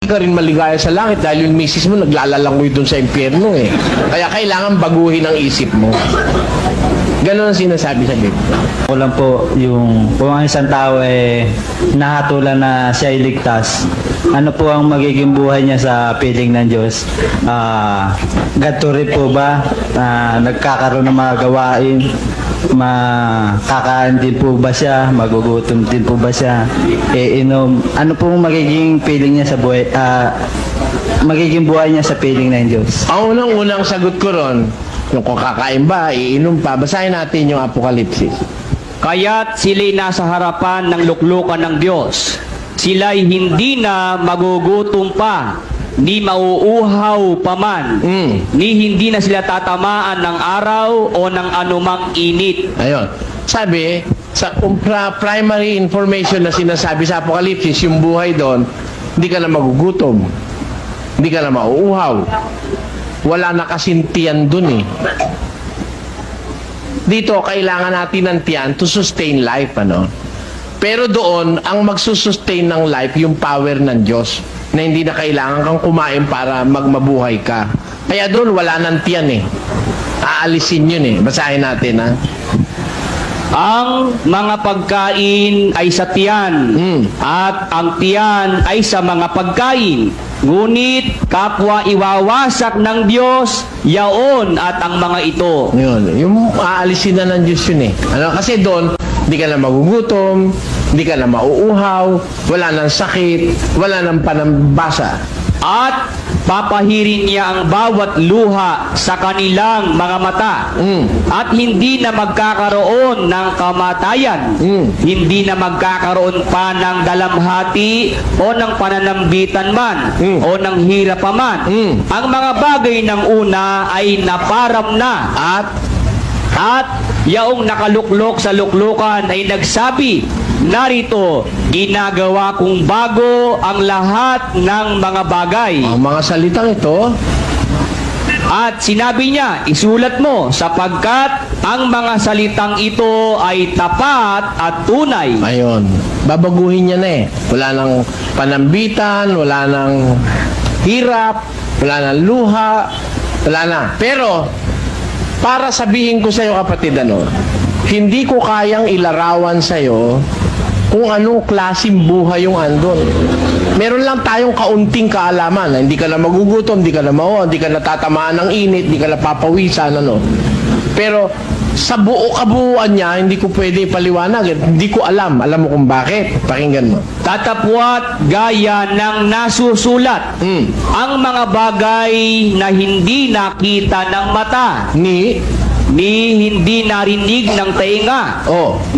ka rin maligaya sa langit dahil yung misis mo naglalalangoy dun sa impyerno eh. Kaya kailangan baguhin ang isip mo. Ganon ang sinasabi sa Biblia. Kulang po yung kung ang isang tao nahatulan na siya iligtas, ano po ang magiging buhay niya sa piling ng Diyos? Ganito rin po ba? Nagkakaroon ng mga gawain? Makakain din po ba siya? Magugutom din po ba siya? Inom? Ano po magiging piling niya sa buhay? Magiging buhay niya sa piling ng Diyos? Ang unang-unang sagot ko ron, yung kung kakain ba, iinom pa, basahin natin yung Apokalipsis. Kaya't sila'y nasa harapan ng luklukan ng Diyos. Sila'y hindi na magugutom pa, ni mauuhaw pa man, ni hindi na sila tatamaan ng araw o ng anumang init. Ayun. Sabi, sa primary information na sinasabi sa Apokalipsis, yung buhay doon, hindi ka na magugutom. Hindi ka na mauuhaw. Wala na kasing tiyan dun eh. Dito, kailangan natin ng tiyan to sustain life, ano? Pero doon, ang magsusustain ng life, yung power ng Diyos, na hindi na kailangan kang kumain para magmabuhay ka. Kaya doon, wala ng tiyan eh. Aalisin yun eh. Basahin natin, ha? Ang mga pagkain ay sa tiyan, at ang tiyan ay sa mga pagkain. Ngunit kapwa iwawasak ng Diyos, yaon at ang mga ito. Yun. Yung aalisin na ng Diyos yun eh. Ano? Kasi doon, hindi ka na magugutom, hindi ka na mauuhaw, wala nang sakit, wala nang panambasa. At papahirin niya ang bawat luha sa kanilang mga mata. At hindi na magkakaroon ng kamatayan. Hindi na magkakaroon pa ng dalamhati o ng pananambitan man o ng hirap pa man. Ang mga bagay ng una ay naparam na. At yaong nakaluklok sa luklukan ay nagsabi, narito, ginagawa kong bago ang lahat ng mga bagay. Ang mga salitang ito, at sinabi niya, isulat mo, sapagkat ang mga salitang ito ay tapat at tunay. ayun, babaguhin niya na eh. Wala nang panambitan, wala nang hirap, wala nang luha, wala na. Pero, para sabihin ko sa iyo kapatid, hindi ko kayang ilarawan sa iyo kung anong klaseng buhay yung andon. Meron lang tayong kaunting kaalaman. Hindi ka na magugutom, hindi ka na hindi ka natatamaan ng init, hindi ka napapawisan, Pero sa buo kabuuan niya, hindi ko pwede ipaliwanag. Hindi ko alam. Alam mo kung bakit? Pakinggan mo. Tatapwat gaya ng nasusulat ang mga bagay na hindi nakita ng mata, ni hindi narinig ng tainga,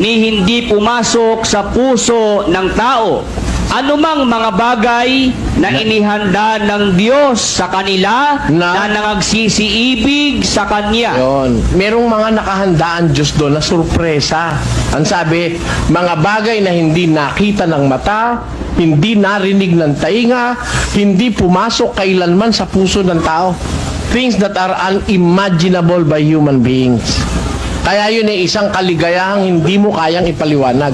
ni hindi pumasok sa puso ng tao. Anumang mga bagay na inihanda ng Diyos sa kanila na nangagsisiibig sa Kanya. Yon. Merong mga nakahandaan Diyos doon na sorpresa. Ang sabi, mga bagay na hindi nakita ng mata, hindi narinig ng tainga, hindi pumasok kailanman sa puso ng tao. Things that are unimaginable by human beings. Kaya yun isang kaligayahang hindi mo kayang ipaliwanag.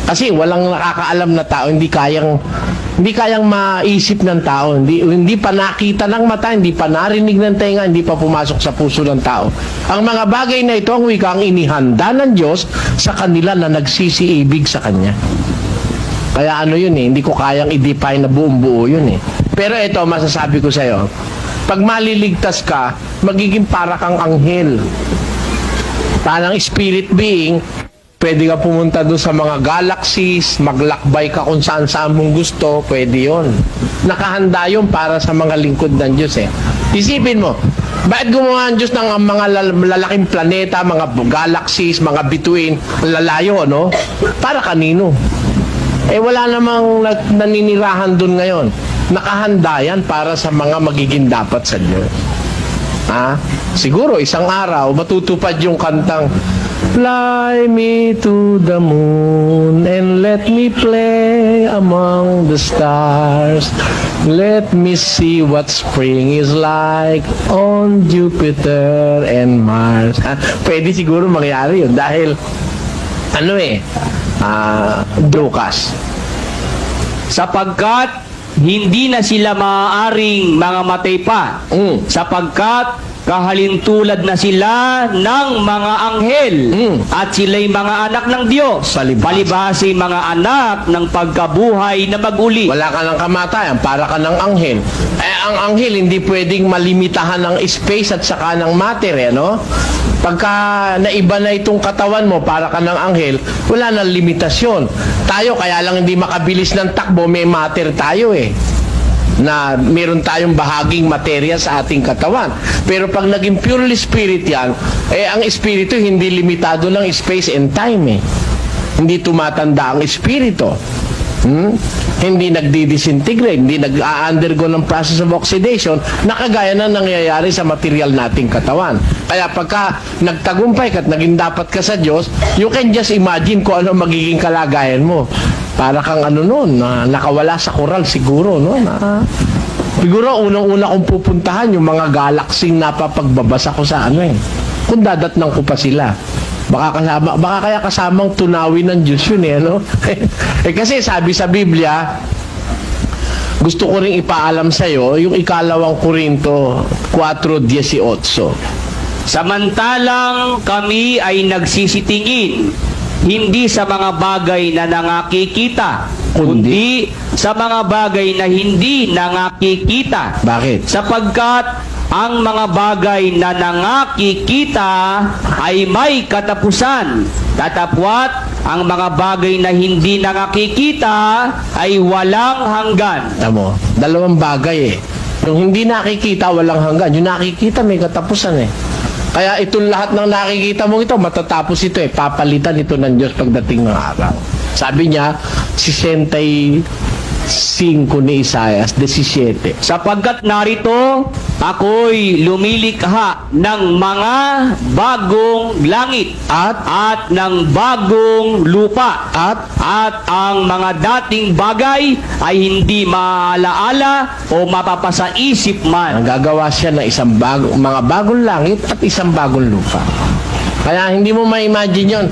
Kasi walang nakakaalam na tao, hindi kayang maisip ng tao, hindi pa nakita ng mata, hindi pa narinig ng tenga, hindi pa pumasok sa puso ng tao. Ang mga bagay na ito, ang wikang inihanda ng Diyos sa kanila na nagsisiibig sa Kanya. Kaya hindi ko kayang i-define na buong buo yun eh. Pero ito, masasabi ko sa iyo, pag maliligtas ka, magiging para kang anghel. Parang spirit being, pwede ka pumunta doon sa mga galaxies, maglakbay ka kung saan-saan mong gusto, pwede yun. Nakahanda yun para sa mga lingkod ng Diyos eh. Isipin mo, bakit gumawa ang Diyos ng mga lalaking planeta, mga galaxies, mga bituin, lalayo, Para kanino? Wala namang naninirahan doon ngayon. Nakahanda yan para sa mga magiging dapat sa Diyos. Siguro isang araw, matutupad yung kantang, fly me to the moon and let me play among the stars. Let me see what spring is like on Jupiter and Mars. Pwede siguro mangyari yun dahil Lucas. sapagkat hindi na sila maaaring mga matay pa, sapagkat kahalintulad na sila ng mga anghel, at sila'y mga anak ng Diyos, palibhasi mga anak ng pagkabuhay na mag-uli. Wala ka ng kamatayan, para ka ng anghel. Ang anghel hindi pwedeng malimitahan ng space at saka ng matter, no? Pagka naiba na itong katawan mo, para ka ng anghel, wala nang limitasyon. Tayo, kaya lang hindi makabilis ng takbo, may matter tayo na meron tayong bahaging materya sa ating katawan. Pero pag naging purely spirit yan, ang espiritu hindi limitado ng space and time Hindi tumatanda ang espiritu. Hindi nagdi-disintegrate, hindi nag-undergo ng process of oxidation na kagaya na nangyayari sa material nating katawan. Kaya pagka nagtagumpay ka at naging dapat ka sa Diyos, you can just imagine kung ano magiging kalagayan mo. Para kang na nakawala sa koral siguro, no? Siguro unang-una kong pupuntahan yung mga galaxing napapagbabasa ko sa kung dadatnang ko pa sila. Baka kaya kasamang tunawin ng Diyos yun no? Kasi sabi sa Biblia, gusto ko ring ipaalam sa'yo, yung 2 Korinto 4:18. Samantalang kami ay nagsisitingin, hindi sa mga bagay na nangakikita, kundi sa mga bagay na hindi nangakikita. Bakit? Sapagkat ang mga bagay na nangakikita ay may katapusan. Tatapwat ang mga bagay na hindi nangakikita ay walang hanggan. Tamo, dalawang bagay Yung hindi nakikita, walang hanggan. Yung nakikita, may katapusan Kaya itong lahat ng nakikita mo ito, matatapos ito Papalitan ito ng Diyos pagdating ng araw. Sabi niya, 65 ni Isaias, 17. Sapagkat narito, ako'y lumilikha ng mga bagong langit at ng bagong lupa at ang mga dating bagay ay hindi maalaala o mapapasaisip man. Ang gagawa siya ng mga bagong langit at isang bagong lupa. Kaya hindi mo ma-imagine yon.